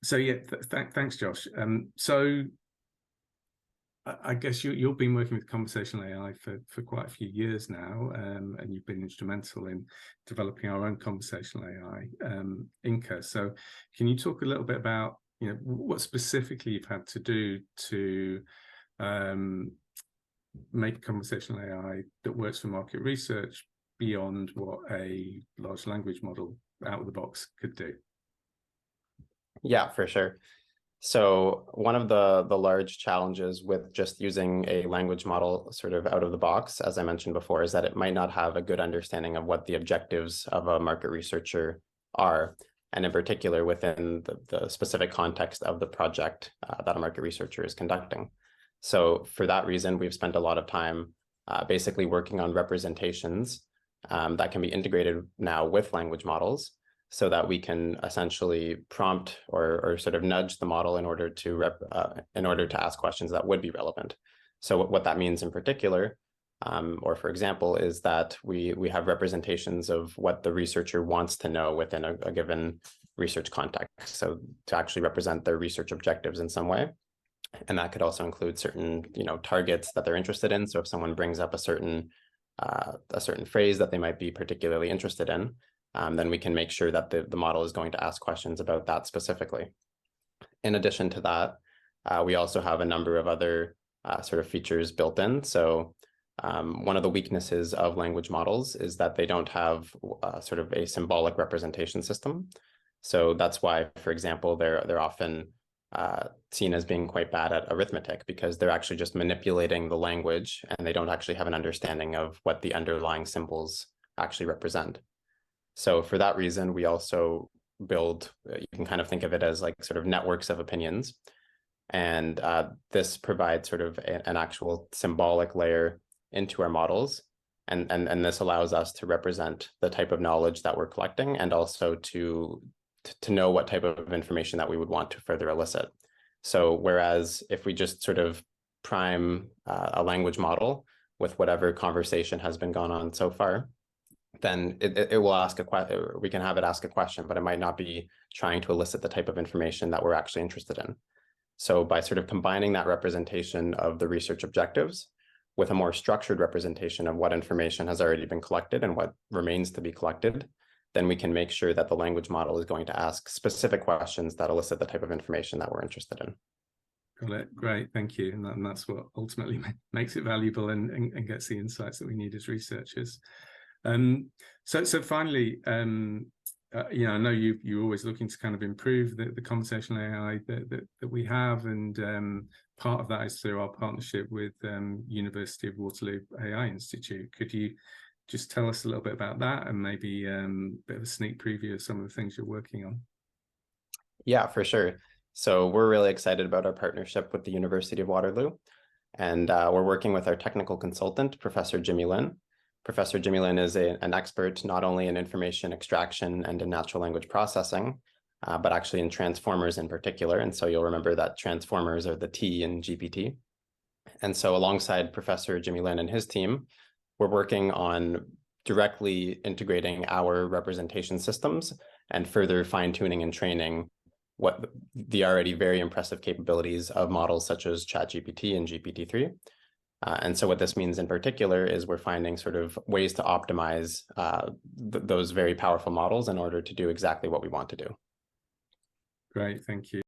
So yeah, thanks, Josh. So I guess you've been working with conversational AI for quite a few years now, and you've been instrumental in developing our own conversational AI, Inca. So can you talk a little bit about, what specifically you've had to do to make conversational AI that works for market research beyond what a large language model out of the box could do? Yeah, for sure. So one of the large challenges with just using a language model sort of out of the box, as I mentioned before, is that it might not have a good understanding of what the objectives of a market researcher are, and in particular within the specific context of the project that a market researcher is conducting. So for that reason, we've spent a lot of time basically working on representations that can be integrated now with language models, so that we can essentially prompt or sort of nudge the model in order to ask questions that would be relevant. So what that means in particular, or for example, is that we have representations of what the researcher wants to know within a given research context. So to actually represent their research objectives in some way. And that could also include certain, targets that they're interested in. So if someone brings up a certain phrase that they might be particularly interested in, then we can make sure that the model is going to ask questions about that specifically. In addition to that, we also have a number of other sort of features built in. So one of the weaknesses of language models is that they don't have sort of a symbolic representation system. So that's why, for example, they're often seen as being quite bad at arithmetic, because they're actually just manipulating the language and they don't actually have an understanding of what the underlying symbols actually represent. So for that reason, we also build, you can kind of think of it as like sort of networks of opinions. And this provides sort of an actual symbolic layer into our models. And this allows us to represent the type of knowledge that we're collecting, and also to know what type of information that we would want to further elicit. So whereas if we just sort of prime a language model with whatever conversation has been gone on so far, then it will ask a question. We can have it ask a question, but it might not be trying to elicit the type of information that we're actually interested in. So by sort of combining that representation of the research objectives with a more structured representation of what information has already been collected and what remains to be collected, then we can make sure that the language model is going to ask specific questions that elicit the type of information that we're interested in. Got it. Great. Thank you. And that's what ultimately makes it valuable and gets the insights that we need as researchers. So finally, I know you're always looking to kind of improve the conversational AI that we have, and part of that is through our partnership with University of Waterloo AI Institute. Could you just tell us a little bit about that, and maybe a bit of a sneak preview of some of the things you're working on? Yeah, for sure. So we're really excited about our partnership with the University of Waterloo, and we're working with our technical consultant, Professor Jimmy Lin. Professor Jimmy Lin is an expert not only in information extraction and in natural language processing, but actually in transformers in particular. And so you'll remember that transformers are the T in GPT. And so alongside Professor Jimmy Lin and his team, we're working on directly integrating our representation systems and further fine-tuning and training what the already very impressive capabilities of models such as ChatGPT and GPT-3. And so what this means in particular is we're finding sort of ways to optimize those very powerful models in order to do exactly what we want to do. Great, thank you.